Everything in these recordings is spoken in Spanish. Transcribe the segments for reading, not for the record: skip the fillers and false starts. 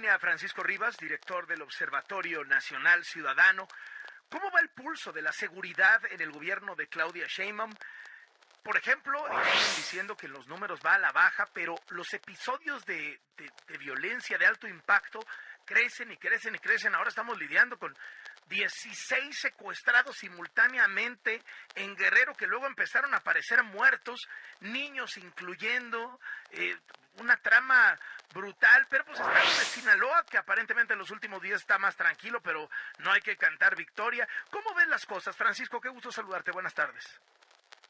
línea Francisco Rivas, director del Observatorio Nacional Ciudadano. ¿Cómo va el pulso de la seguridad en el gobierno de Claudia Sheinbaum? Por ejemplo, siguen diciendo que los números va a la baja, pero los episodios de violencia de alto impacto crecen y crecen y crecen. Ahora estamos lidiando con 16 secuestrados simultáneamente en Guerrero, que luego empezaron a aparecer muertos, niños incluyendo, una trama brutal. Pero pues está lo de Sinaloa, que aparentemente en los últimos días está más tranquilo, pero no hay que cantar victoria. ¿Cómo ven las cosas, Francisco? Qué gusto saludarte, buenas tardes.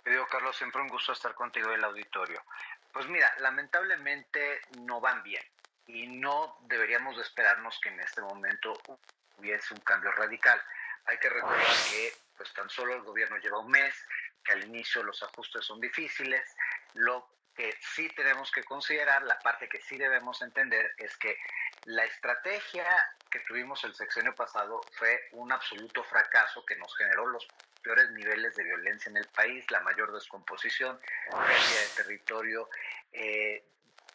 Querido Carlos, siempre un gusto estar contigo en el auditorio. Pues mira, lamentablemente no van bien y no deberíamos de esperarnos que en este momento hubiese un cambio radical. Hay que recordar que pues tan solo el gobierno lleva un mes, que al inicio los ajustes son difíciles. Lo que sí tenemos que considerar, la parte que sí debemos entender, es que la estrategia que tuvimos el sexenio pasado fue un absoluto fracaso que nos generó los peores niveles de violencia en el país, la mayor descomposición, pérdida de territorio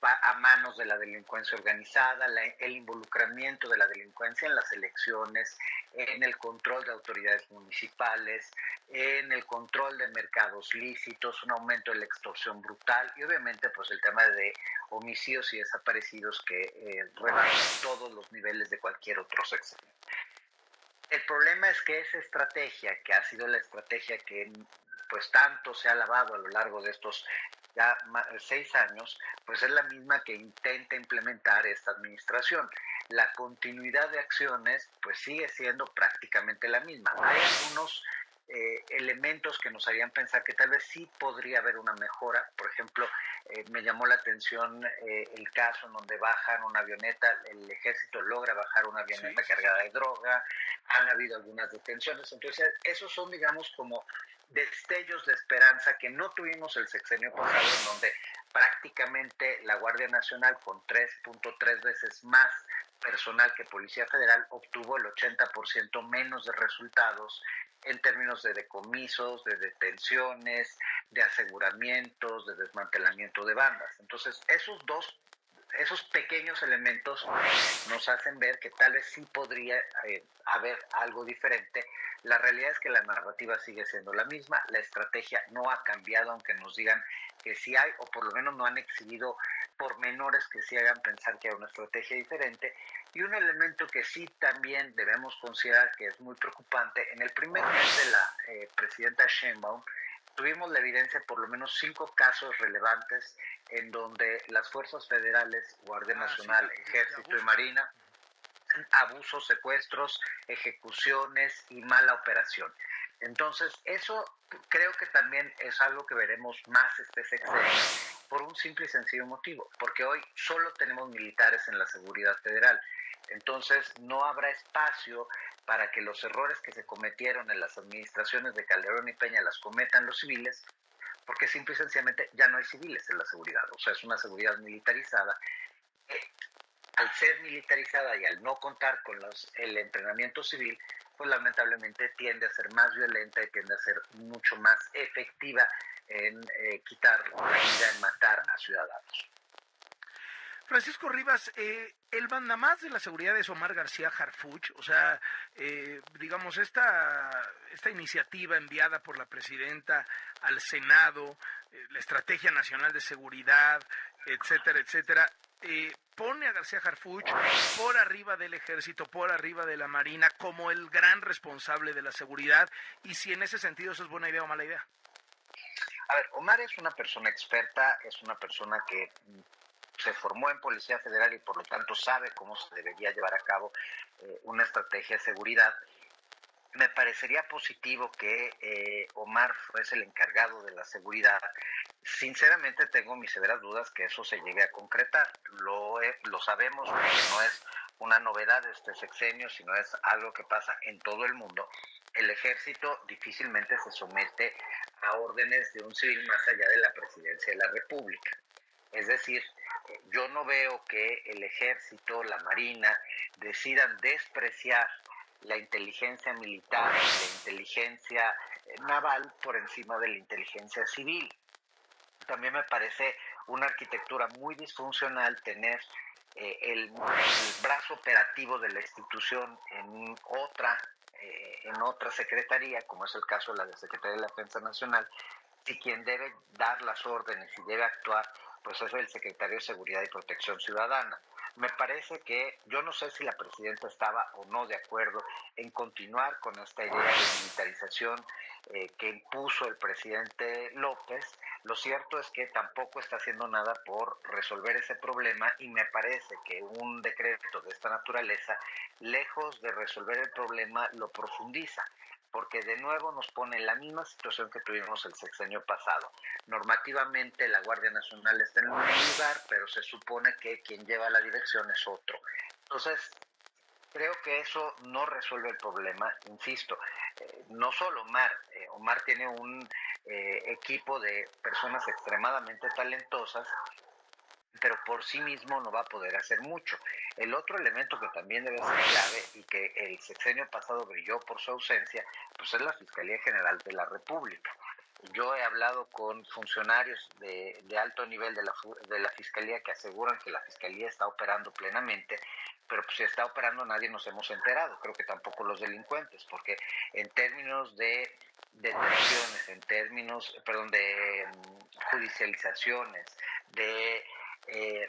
a manos de la delincuencia organizada, el involucramiento de la delincuencia en las elecciones, en el control de autoridades municipales, en el control de mercados lícitos, un aumento de la extorsión brutal y obviamente pues el tema de homicidios y desaparecidos que rebasan todos los niveles de cualquier otro sexenio. El problema es que esa estrategia, que ha sido la estrategia que pues tanto se ha alabado a lo largo de estos ya 6 años, pues es la misma que intenta implementar esta administración. La continuidad de acciones pues sigue siendo prácticamente la misma. Hay algunos elementos que nos harían pensar que tal vez sí podría haber una mejora. Por ejemplo, me llamó la atención el caso en donde bajan una avioneta, el ejército logra bajar una avioneta cargada de droga, han habido algunas detenciones. Entonces esos son, digamos, como destellos de esperanza que no tuvimos el sexenio pasado, en donde prácticamente la Guardia Nacional, con 3.3 veces más personal que Policía Federal, obtuvo el 80% menos de resultados en términos de decomisos, de detenciones, de aseguramientos, de desmantelamiento de bandas. Entonces, esos pequeños elementos nos hacen ver que tal vez sí podría haber algo diferente. La realidad es que la narrativa sigue siendo la misma, la estrategia no ha cambiado, aunque nos digan que sí hay, o por lo menos no han exhibido pormenores que sí hagan pensar que hay una estrategia diferente. Y un elemento que sí también debemos considerar que es muy preocupante, en el primer mes de la presidenta Sheinbaum, tuvimos la evidencia de por lo menos 5 casos relevantes en donde las fuerzas federales, Guardia Nacional, Ejército y Marina, abusos, secuestros, ejecuciones y mala operación. Entonces, eso creo que también es algo que veremos más este sexenio por un simple y sencillo motivo, porque hoy solo tenemos militares en la seguridad federal. Entonces, no habrá espacio para que los errores que se cometieron en las administraciones de Calderón y Peña las cometan los civiles, porque simple y sencillamente ya no hay civiles en la seguridad. O sea, es una seguridad militarizada. Al ser militarizada y al no contar con el entrenamiento civil, pues lamentablemente tiende a ser más violenta y tiende a ser mucho más efectiva en quitar la vida, en matar a ciudadanos. Francisco Rivas, el mandamás de la seguridad es Omar García Harfuch. O sea, digamos, esta iniciativa enviada por la presidenta al Senado, la Estrategia Nacional de Seguridad, etcétera, etcétera, pone a García Harfuch por arriba del ejército, por arriba de la marina, como el gran responsable de la seguridad, y si en ese sentido eso es buena idea o mala idea. A ver, Omar es una persona experta, es una persona que se formó en Policía Federal y por lo tanto sabe cómo se debería llevar a cabo una estrategia de seguridad. Me parecería positivo que Omar fuese el encargado de la seguridad. Sinceramente tengo mis severas dudas que eso se llegue a concretar. Lo sabemos porque no es una novedad de este sexenio, sino es algo que pasa en todo el mundo. El ejército difícilmente se somete a órdenes de un civil más allá de la presidencia de la República. Es decir, yo no veo que el ejército, la marina, decidan despreciar la inteligencia militar, la inteligencia naval por encima de la inteligencia civil. También me parece una arquitectura muy disfuncional tener el brazo operativo de la institución en otra secretaría, como es el caso de la de Secretaría de la Defensa Nacional, y quien debe dar las órdenes y debe actuar, pues es el Secretario de Seguridad y Protección Ciudadana. Me parece que, yo no sé si la presidenta estaba o no de acuerdo en continuar con esta idea de militarización que impuso el presidente López. Lo cierto es que tampoco está haciendo nada por resolver ese problema y me parece que un decreto de esta naturaleza, lejos de resolver el problema, lo profundiza, porque de nuevo nos pone en la misma situación que tuvimos el sexenio pasado. Normativamente la Guardia Nacional está en un lugar, pero se supone que quien lleva la dirección es otro. Entonces, creo que eso no resuelve el problema, insisto, no solo Omar tiene un equipo de personas extremadamente talentosas, pero por sí mismo no va a poder hacer mucho. El otro elemento que también debe ser clave y que el sexenio pasado brilló por su ausencia, pues es la Fiscalía General de la República. Yo he hablado con funcionarios de alto nivel de la Fiscalía que aseguran que la Fiscalía está operando plenamente, pero pues si está operando nadie nos hemos enterado, creo que tampoco los delincuentes, porque en términos de detenciones, en términos, perdón, de judicializaciones, de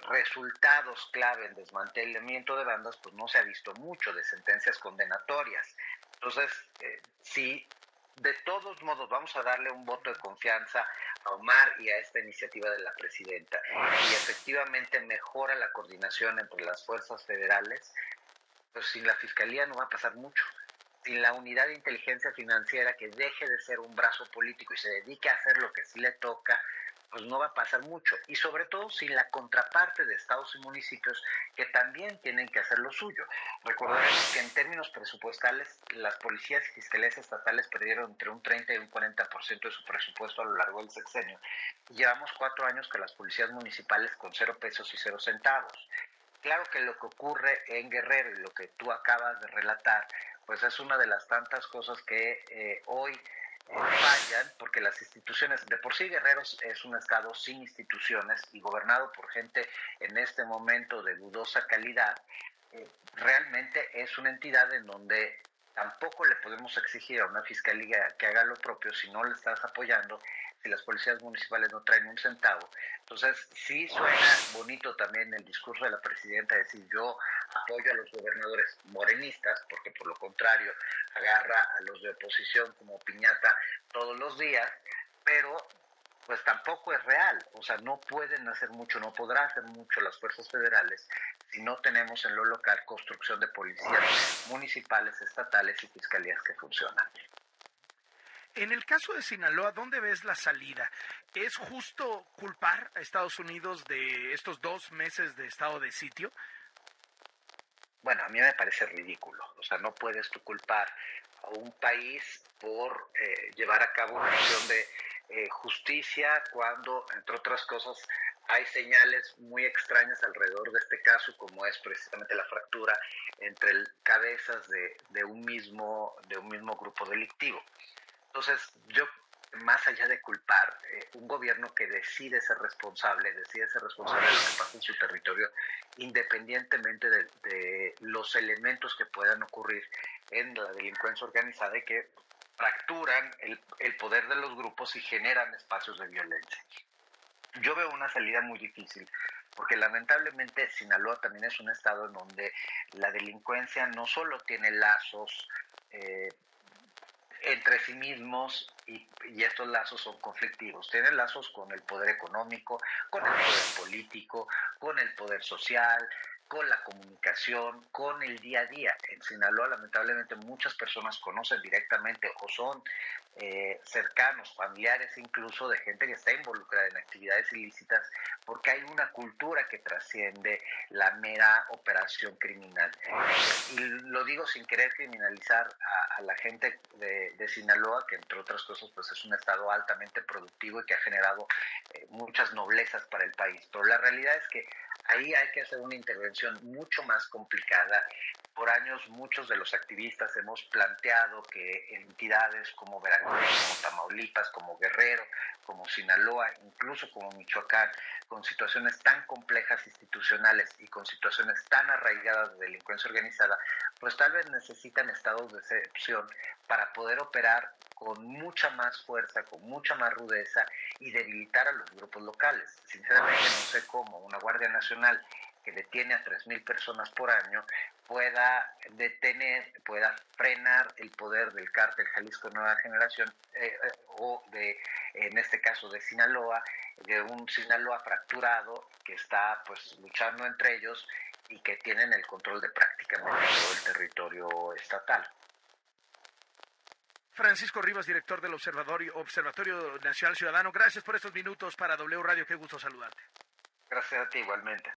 resultados clave en desmantelamiento de bandas, pues no se ha visto mucho de sentencias condenatorias. Entonces, si de todos modos vamos a darle un voto de confianza a Omar y a esta iniciativa de la presidenta, y efectivamente mejora la coordinación entre las fuerzas federales, pues sin la Fiscalía no va a pasar mucho. Sin la unidad de inteligencia financiera que deje de ser un brazo político y se dedique a hacer lo que sí le toca, pues no va a pasar mucho. Y sobre todo sin la contraparte de estados y municipios que también tienen que hacer lo suyo. Recordaremos que en términos presupuestales las policías y fiscalías estatales perdieron entre un 30 y un 40% de su presupuesto a lo largo del sexenio. Llevamos 4 años que las policías municipales con 0 pesos y 0 centavos. Claro que lo que ocurre en Guerrero y lo que tú acabas de relatar, pues es una de las tantas cosas que hoy fallan, porque las instituciones, de por sí Guerrero es un estado sin instituciones y gobernado por gente en este momento de dudosa calidad, realmente es una entidad en donde tampoco le podemos exigir a una fiscalía que haga lo propio si no le estás apoyando, si las policías municipales no traen un centavo. Entonces, sí suena bonito también el discurso de la presidenta decir yo apoyo a los gobernadores morenistas, porque por lo contrario agarra a los de oposición como piñata todos los días, pero pues tampoco es real, o sea, no pueden hacer mucho, no podrán hacer mucho las fuerzas federales si no tenemos en lo local construcción de policías municipales, estatales y fiscalías que funcionan. En el caso de Sinaloa, ¿dónde ves la salida? ¿Es justo culpar a Estados Unidos de estos 2 meses de estado de sitio? Bueno, a mí me parece ridículo, o sea, no puedes tú culpar a un país por llevar a cabo una acción de justicia cuando, entre otras cosas, hay señales muy extrañas alrededor de este caso, como es precisamente la fractura entre cabezas de un mismo grupo delictivo. Entonces, yo, más allá de culpar, un gobierno que decide ser responsable de lo que pasa en su territorio, independientemente de los elementos que puedan ocurrir en la delincuencia organizada y que fracturan el poder de los grupos y generan espacios de violencia. Yo veo una salida muy difícil, porque lamentablemente Sinaloa también es un estado en donde la delincuencia no solo tiene lazos eh, entre sí mismos y estos lazos son conflictivos. Tienen lazos con el poder económico, con el poder político, con el poder social, con la comunicación, con el día a día. En Sinaloa, lamentablemente, muchas personas conocen directamente o son cercanos, familiares incluso, de gente que está involucrada en actividades ilícitas, porque hay una cultura que trasciende la mera operación criminal. Y lo digo sin querer criminalizar a la gente de Sinaloa, que entre otras cosas pues es un estado altamente productivo y que ha generado muchas noblezas para el país. Pero la realidad es que ahí hay que hacer una intervención mucho más complicada, Por años muchos de los activistas hemos planteado que entidades como Veracruz, como Tamaulipas, como Guerrero, como Sinaloa, incluso como Michoacán, con situaciones tan complejas institucionales y con situaciones tan arraigadas de delincuencia organizada, pues tal vez necesitan estados de excepción para poder operar con mucha más fuerza, con mucha más rudeza y debilitar a los grupos locales. Sinceramente no sé cómo una Guardia Nacional que detiene a 3,000 personas por año pueda detener, pueda frenar el poder del cártel Jalisco Nueva Generación o de, en este caso de Sinaloa, de un Sinaloa fracturado que está pues luchando entre ellos y que tienen el control de prácticamente todo el territorio estatal. Francisco Rivas, director del Observatorio Nacional Ciudadano, gracias por estos minutos para W Radio, qué gusto saludarte. Gracias a ti igualmente.